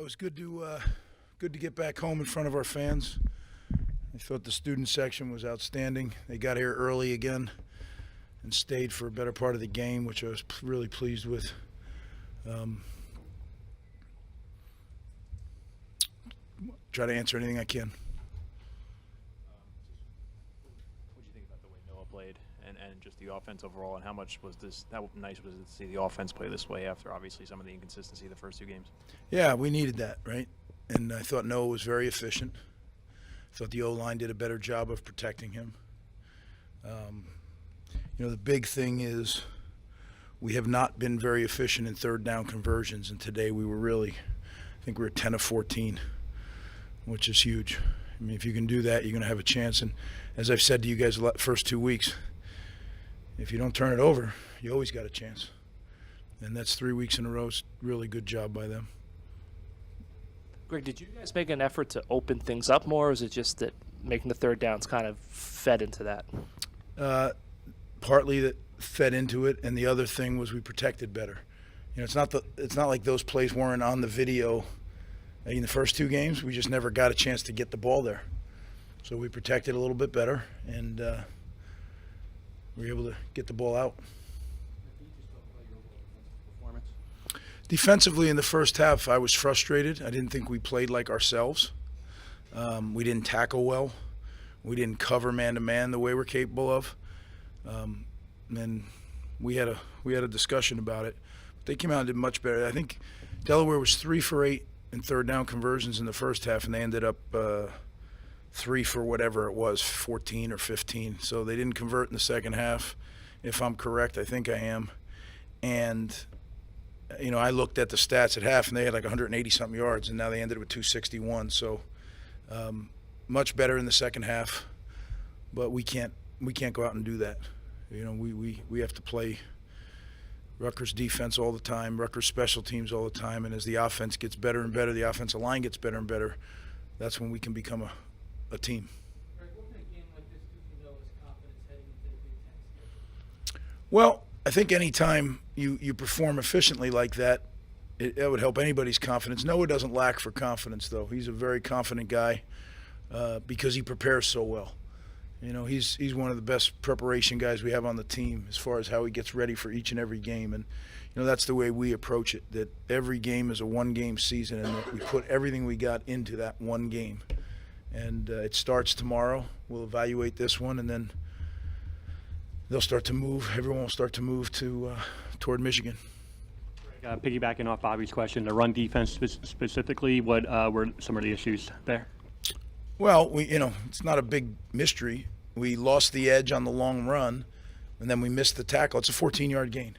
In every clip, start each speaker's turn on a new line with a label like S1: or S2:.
S1: was good to get back home in front of our fans. I thought the student section was outstanding. They got here early again and stayed for a better part of the game, which I was really pleased with. Try to answer anything I can.
S2: What do you think about the way Noah played and just the offense overall, and how nice was it to see the offense play this way after obviously some of the inconsistency the first two games?
S1: Yeah, we needed that, right? And I thought Noah was very efficient. I thought the O-line did a better job of protecting him. The big thing is we have not been very efficient in third down conversions, and today we were I think we were 10 of 14, which is huge. I mean, if you can do that, you're going to have a chance. And as I've said to you guys the first 2 weeks, if you don't turn it over, you always got a chance. And that's 3 weeks in a row. Really good job by them.
S3: Greg, did you guys make an effort to open things up more, or is it just that making the third downs kind of fed into that?
S1: Partly that fed into it, and the other thing was we protected better. It's not like those plays weren't on the video in the first two games. We just never got a chance to get the ball there. So we protected a little bit better, and we were able to get the ball out. Defensively in the first half, I was frustrated. I didn't think we played like ourselves. We didn't tackle well. We didn't cover man-to-man the way we're capable of. And we had a discussion about it. But they came out and did much better. I think Delaware was 3 for 8 in third down conversions in the first half, and they ended up 3 for whatever it was, 14 or 15. So they didn't convert in the second half, if I'm correct. I think I am. And I looked at the stats at half, and they had like 180-something yards, and now they ended with 261. So much better in the second half, but we can't go out and do that. We have to play Rutgers defense all the time, Rutgers special teams all the time, and as the offense gets better and better, the offensive line gets better and better, that's when we can become a team.
S4: Greg, what kind of game like this do you know is confidence heading into the Big Ten schedule?
S1: Well, I think anytime you perform efficiently like that, it would help anybody's confidence. Noah doesn't lack for confidence, though. He's a very confident guy because he prepares so well. He's one of the best preparation guys we have on the team as far as how he gets ready for each and every game. And, that's the way we approach it, that every game is a one-game season and that we put everything we got into that one game. And it starts tomorrow. We'll evaluate this one, and then they'll start to move. Everyone will start to move toward Michigan.
S5: Piggybacking off Bobby's question, the run defense specifically, what were some of the issues there?
S1: Well, it's not a big mystery. We lost the edge on the long run, and then we missed the tackle. It's a 14-yard gain.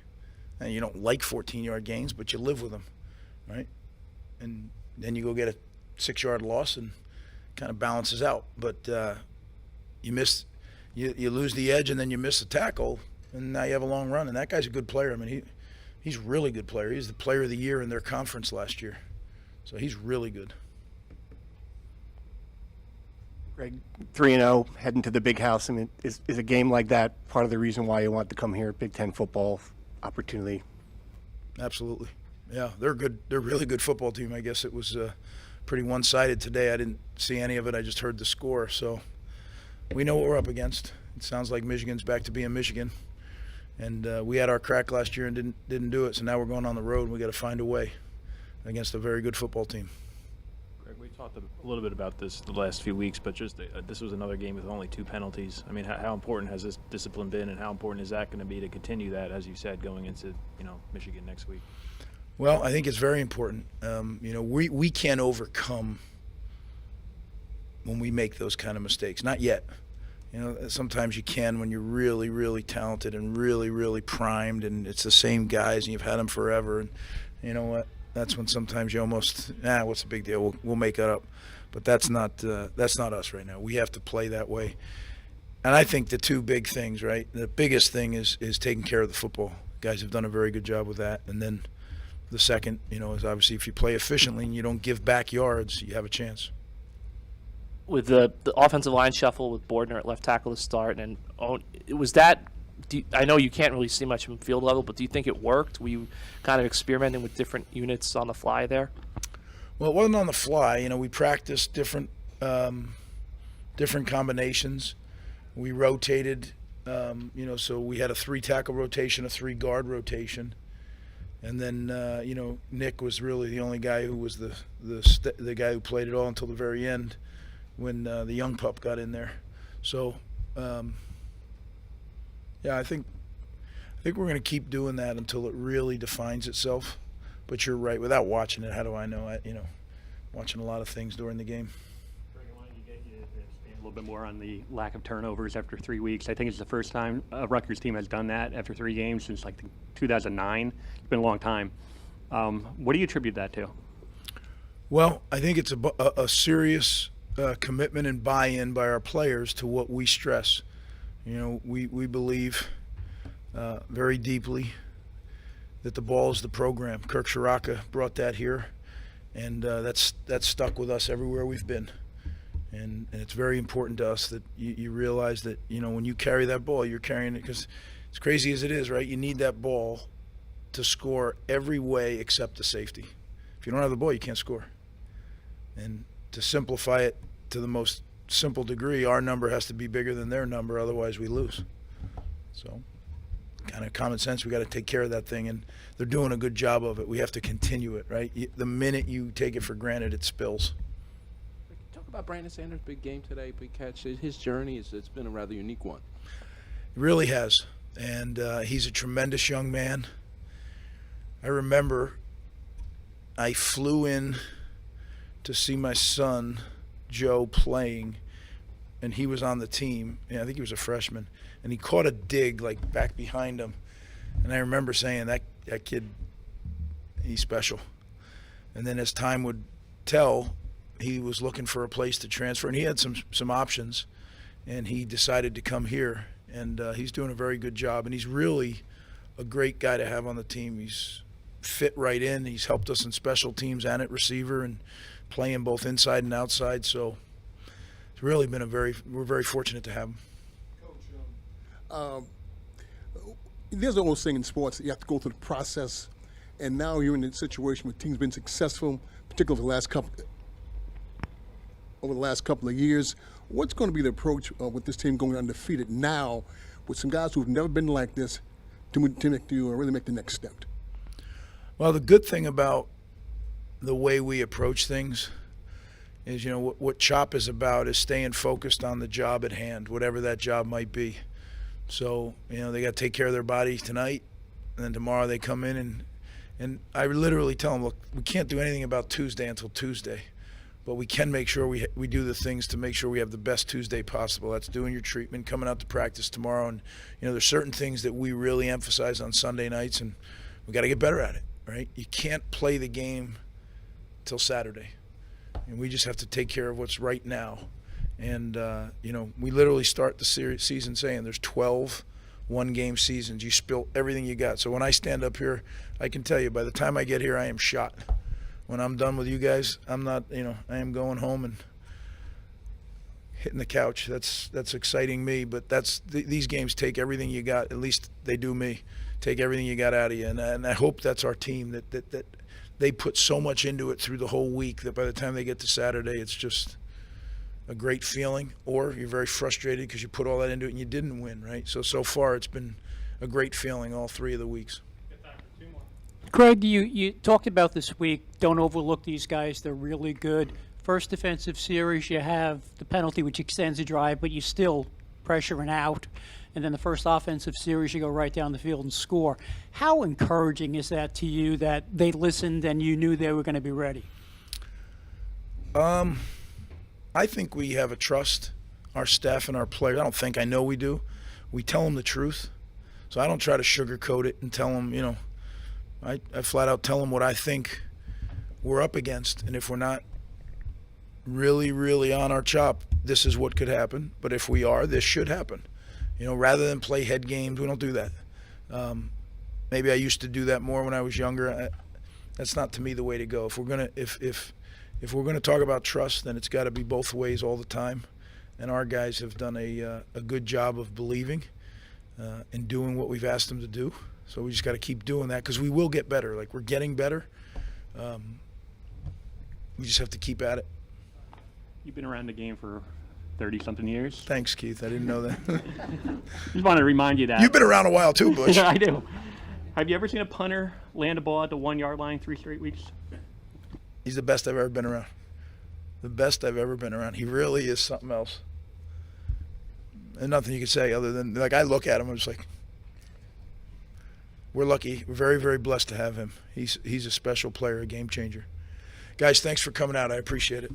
S1: And you don't like 14-yard gains, but you live with them, right? And then you go get a 6-yard loss, and kind of balances out. But you lose the edge, and then you miss the tackle, and now you have a long run. And that guy's a good player. I mean, he's a really good player. He's the player of the year in their conference last year. So he's really good.
S6: Greg, 3-0, heading to the big house. I mean, is a game like that part of the reason why you want to come here? Big Ten football opportunity.
S1: Absolutely. Yeah, they're good. They're a really good football team. I guess it was pretty one-sided today. I didn't see any of it. I just heard the score. So we know what we're up against. It sounds like Michigan's back to being Michigan. And we had our crack last year and didn't do it. So now we're going on the road, and we got to find a way against a very good football team.
S2: We talked a little bit about this the last few weeks, but just this was another game with only 2 penalties. I mean, how important has this discipline been, and how important is that going to be to continue that, as you said, going into Michigan next week?
S1: Well, I think it's very important. We can't overcome when we make those kind of mistakes. Not yet. Sometimes you can when you're really, really talented and really, really primed, and it's the same guys, and you've had them forever. And you know what? That's when sometimes you almost, what's the big deal? We'll make it up. But that's not us right now. We have to play that way. And I think the two big things, right? The biggest thing is taking care of the football. Guys have done a very good job with that. And then the second, is obviously if you play efficiently and you don't give back yards, you have a chance.
S3: With the offensive line shuffle with Bordner at left tackle to start, and was that I know you can't really see much from field level, but do you think it worked? Were you kind of experimenting with different units on the fly there?
S1: Well, it wasn't on the fly. You know, we practiced different combinations. We rotated. You know, so we had a 3 tackle rotation, a 3 guard rotation, and then you know, Nick was really the only guy who was the guy who played it all until the very end when the young pup got in there. So yeah, I think we're going to keep doing that until it really defines itself. But you're right. Without watching it, how do I know? You know, watching a lot of things during the game.
S5: Greg, I wanted to get you to expand a little bit more on the lack of turnovers after 3 weeks. I think it's the first time a Rutgers team has done that after 3 games since like 2009. It's been a long time. What do you attribute that to?
S1: Well, I think it's a serious commitment and buy-in by our players to what we stress. You know, we believe very deeply that the ball is the program. Kirk Shiraka brought that here, and that's stuck with us everywhere we've been. And it's very important to us that you realize that, you know, when you carry that ball, you're carrying it because, as crazy as it is, right, you need that ball to score every way except the safety. If you don't have the ball, you can't score. And to simplify it to the most simple degree, our number has to be bigger than their number, otherwise we lose. So kind of common sense, we got to take care of that thing, and they're doing a good job of it. We have to continue it, right? The minute you take it for granted, it spills.
S7: Talk about Brandon Sanders' big game today, big catch. His journey, it's been a rather unique one.
S1: It really has, and he's a tremendous young man. I remember I flew in to see my son Joe playing, and he was on the team. I think he was a freshman, and he caught a dig like back behind him, and I remember saying that kid, he's special. And then as time would tell, he was looking for a place to transfer, and he had some options, and he decided to come here, and he's doing a very good job, and he's really a great guy to have on the team. He's fit right in. He's helped us in special teams and at receiver, and playing both inside and outside. So it's really been we're very fortunate to have him.
S8: Coach, there's an old saying in sports that you have to go through the process, and now you're in a situation where teams been successful, particularly over the last couple of years. What's going to be the approach with this team going undefeated now, with some guys who've never been like this, to really make the next step?
S1: Well, the good thing about the way we approach things is, you know, what CHOP is about is staying focused on the job at hand, whatever that job might be. So, you know, they got to take care of their body tonight, and then tomorrow they come in and I literally tell them, look, we can't do anything about Tuesday until Tuesday, but we can make sure we do the things to make sure we have the best Tuesday possible. That's doing your treatment, coming out to practice tomorrow, and, you know, there's certain things that we really emphasize on Sunday nights, and we got to get better at it, right? You can't play the game till Saturday, and we just have to take care of what's right now. And you know, we literally start the season saying there's 12 one-game seasons. You spill everything you got. So when I stand up here, I can tell you, by the time I get here, I am shot. When I'm done with you guys, I'm not, you know, I am going home and hitting the couch. That's exciting me, but these games take everything you got. At least they do me. Take everything you got out of you, and I hope that's our team, that they put so much into it through the whole week that by the time they get to Saturday, it's just a great feeling. Or you're very frustrated because you put all that into it and you didn't win, right? So far it's been a great feeling all 3 of the weeks.
S4: Greg, you talked about this week. Don't overlook these guys. They're really good. First defensive series, you have the penalty, which extends the drive, but you still pressure and out. And then the first offensive series, you go right down the field and score. How encouraging is that to you that they listened and you knew they were going to be ready?
S1: I think we have a trust, our staff and our players. I know we do. We tell them the truth. So I don't try to sugarcoat it and tell them, you know, I flat out tell them what I think we're up against. And if we're not really, really on our chop, this is what could happen. But if we are, this should happen. You know, rather than play head games, we don't do that. Maybe I used to do that more when I was younger. That's not, to me, the way to go. If we're gonna talk about trust, then it's got to be both ways all the time. And our guys have done a good job of believing and doing what we've asked them to do. So we just got to keep doing that, because we will get better. Like, we're getting better. we just have to keep at it.
S5: You've been around the game for 30-something years.
S1: Thanks, Keith. I didn't know that.
S5: Just want to remind you that.
S1: You've been around a while too, Butch.
S5: Yeah, I do. Have you ever seen a punter land a ball at the 1-yard line 3 straight weeks?
S1: He's the best I've ever been around. The best I've ever been around. He really is something else. And nothing you can say other than, like, I look at him, I'm just like, we're lucky. We're very, very blessed to have him. He's a special player, a game changer. Guys, thanks for coming out. I appreciate it.